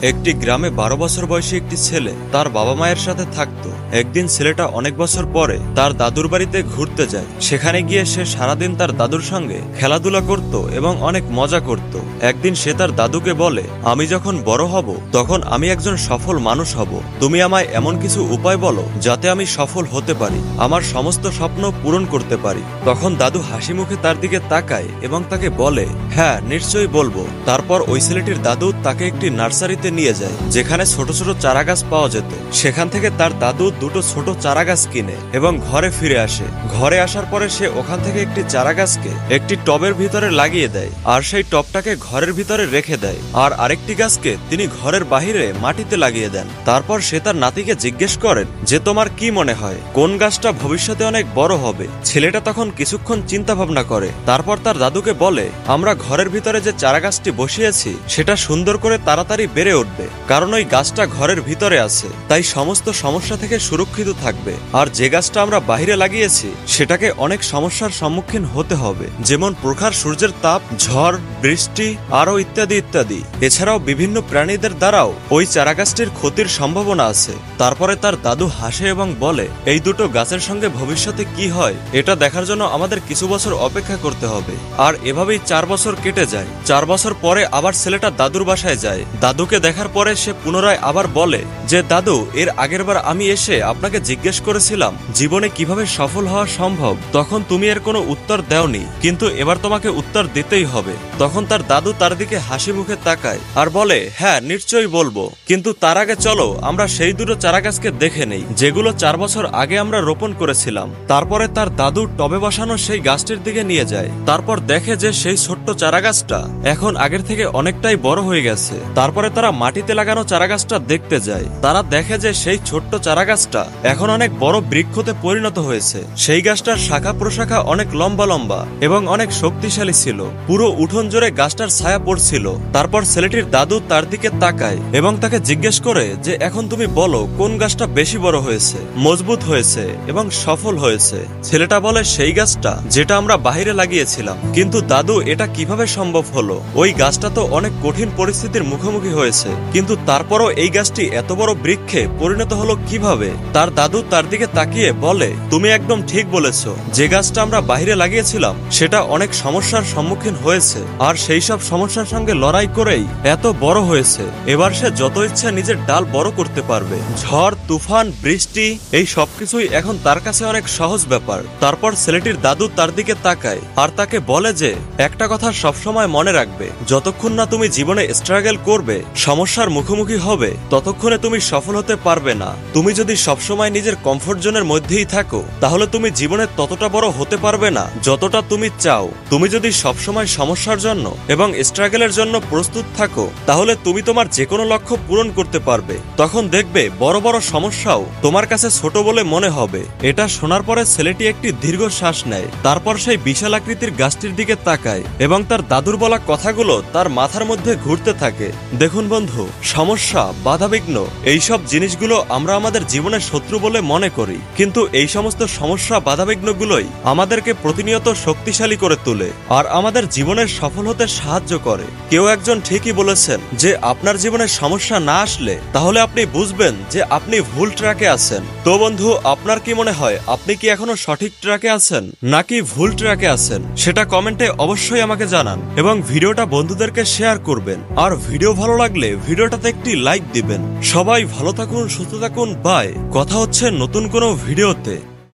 একটি গ্রামে 12 বছর বয়সী একটি ছেলে তার বাবা মায়ের সাথে থাকতো। একদিন ছেলেটা অনেক বছর পরে তার দাদুর বাড়িতে ঘুরতে যায়। সেখানে গিয়ে সে সারাদিন তার দাদুর সঙ্গে খেলাধুলা করত এবং অনেক মজা করত। একদিন সে তার দাদুকে বলে, আমি যখন বড় হব তখন আমি একজন সফল মানুষ হব। তুমি আমায় এমন কিছু উপায় বলো যাতে আমি সফল হতে পারি, আমার সমস্ত স্বপ্ন পূরণ করতে পারি। তখন দাদু হাসি মুখে তার দিকে তাকায় এবং তাকে বলে, হ্যাঁ নিশ্চয়ই বলবো। তারপর ওই ছেলেটির দাদু তাকে একটি নার্সারিতে নিয়ে যায় যেখানে ছোট ছোট চারা গাছ পাওয়া যেত। সেখান থেকে তার দাদু দুটো ছোট চারা গাছ কিনে এবং ঘরে ফিরে আসে। ঘরে আসার পরে সে ওখান থেকে একটি চারা গাছকে একটি টবের ভিতরে লাগিয়ে দেয় আর সেই টবটাকে ঘরের ভিতরে রেখে দেয়, আর আরেকটি গাছকে তিনি ঘরের বাহিরে মাটিতে লাগিয়ে দেন। তারপর সে তার নাতিকে জিজ্ঞেস করেন যে তোমার কি মনে হয় কোন গাছটা ভবিষ্যতে অনেক বড় হবে? ছেলেটা তখন কিছুক্ষণ চিন্তা ভাবনা করে। তারপর তার দাদুকে বলে, আমরা ঘরের ভিতরে যে চারা গাছটি বসিয়েছি সেটা সুন্দর করে তাড়াতাড়ি বেড়ে উঠবে, কারণ ওই গাছটা ঘরের ভিতরে আছে, তাই সমস্ত সমস্যা থেকে সুরক্ষিত থাকবে। আর যে গাছটা আমরা বাইরে লাগিয়েছি সেটাকে অনেক সমস্যার সম্মুখীন হতে হবে, যেমন প্রখর সূর্যের তাপ, ঝড়, বৃষ্টি আরো ইত্যাদি ইত্যাদি। এছাড়াও বিভিন্ন প্রাণীদের দ্বারাও ওই চারা গাছটির ক্ষতির সম্ভাবনা আছে। তারপরে তার দাদু হাসে এবং বলে, এই দুটো গাছের সঙ্গে ভবিষ্যতে কি হয় এটা দেখার জন্য আমাদের কিছু বছর অপেক্ষা করতে হবে। আর এভাবেই 4 বছর কেটে যায়। 4 বছর পরে আবার ছেলেটা দাদুর বাসায় যায়। দাদুকে দেখার পরে সে পুনরায় আবার বলে যে, দাদু এর আগের বার আমি এসে আপনাকে জিজ্ঞেস করেছিলাম জীবনে কিভাবে সফল হওয়া সম্ভব, তখন তুমি এর কোনো উত্তর দেওনি, কিন্তু এবার তোমাকে উত্তর দিতেই হবে। তখন তার দাদু তার দিকে হাসি মুখে তাকায় আর বলে, হ্যাঁ নিশ্চয়ই বলবো, কিন্তু তার আগে চলো আমরা সেই দুটো চারা গাছকে দেখে নেই যেগুলো 4 বছর আগে আমরা রোপণ করেছিলাম। তারপরে তার দাদু টবে বসানো সেই গাছটির দিকে নিয়ে যায়। তারপর দেখে যে সেই ছোট্ট চারা গাছটা এখন আগের থেকে অনেকটাই বড় হয়ে গেছে। তারপরে তারা মাটিতে লাগানো চারা গাছটা দেখতে যায়। তারা দেখে যে সেই ছোট্ট চারা গাছটা এখন অনেক বড় বৃক্ষতে পরিণত হয়েছে। সেই গাছটার শাখা প্রশাখা অনেক লম্বা লম্বা এবং অনেক শক্তিশালী ছিল। পুরো উঠোন জুড়ে গাছটার ছায়া পড়ছিল। তারপর ছেলেটির দাদু তার দিকে তাকায় এবং তাকে জিজ্ঞেস করে যে, এখন তুমি বলো কোন গাছটা বেশি বড় হয়েছে, মজবুত হয়েছে এবং সফল হয়েছে? ছেলেটা বলে, সেই গাছটা যেটা আমরা বাইরে লাগিয়েছিলাম। কিন্তু দাদু এটা কিভাবে সম্ভব হলো? ওই গাছটা তো অনেক কঠিন পরিস্থিতির মুখোমুখি হয়েছে, কিন্তু তারপরও এই গাছটি এত বড় বৃক্ষে পরিণত হলো কিভাবে? তার দাদু তার দিকে তাকিয়ে বলে, তুমি একদম ঠিক বলেছ, যে গাছটা আমরা বাইরে লাগিয়েছিলাম সেটা অনেক সমস্যার সম্মুখীন হয়েছে, আর সেই সব সমস্যার সঙ্গে লড়াই করেই এত বড় হয়েছে। এবার সে যত ইচ্ছা নিজের ডাল বড় করতে পারবে। ঝড়, তুফান, বৃষ্টি এই সবকিছুই এখন তার কাছে অনেক সহজ ব্যাপার। তারপর ছেলেটির দাদু তার দিকে তাকায় আর তাকে বলে যে, একটা কথা সবসময় মনে রাখবে, যতক্ষণ না তুমি জীবনে স্ট্রাগল করবে, সমস্যার মুখোমুখি হবে, ততক্ষণে তুমি সফল হতে পারবে না। তুমি যদি সবসময় নিজের কমফোর্ট জোনের মধ্যেই থাকো তাহলে তুমি জীবনে ততটা বড় হতে পারবে না যতটা তুমি চাও। তুমি যদি সবসময় সমস্যার জন্য এবং স্ট্রাগলের জন্য প্রস্তুত থাকো তাহলে তুমি তোমার যে কোনো লক্ষ্য পূরণ করতে পারবে। তখন দেখবে বড় বড় সমস্যাও তোমার কাছে ছোট বলে মনে হবে। এটা শোনার পরে ছেলেটি একটি দীর্ঘ শ্বাস নেয়। তারপর সেই বিশাল আকৃতির গাছটির দিকে তাকায় এবং তার দাদুর বলা কথাগুলো তার মাথার মধ্যে ঘুরতে থাকে। দেখুন বন্ধু, সমস্যা, বাধাবিঘ্ন এইসব জিনিসগুলো আমরা আমাদের জীবনের শত্রু বলে মনে করি, কিন্তু এই সমস্ত সমস্যা বাধাবিঘ্নগুলোই আমাদেরকে প্রতিনিয়ত শক্তিশালী করে তোলে আর আমাদের জীবনের সফল হতে সাহায্য করে। কেউ একজন ঠিকই বলেছেন যে আপনার জীবনে সমস্যা না আসলে তাহলে আপনি বুঝবেন যে আপনি ভুল ট্র্যাকে আছেন। তো বন্ধু, আপনার কি মনে হয় আপনি কি এখনো সঠিক ট্র্যাকে আছেন নাকি ভুল ট্র্যাকে আছেন? সেটা কমেন্টে অবশ্যই আমাকে জানান এবং ভিডিওটা বন্ধুদেরকে শেয়ার করবেন। আর ভিডিও ভালো লাগলে ভিডিওটাতে একটি লাইক দিবেন। সবাই ভালো থাকুন, সুস্থ থাকুন, বাই। কথা হচ্ছে নতুন কোনো ভিডিওতে।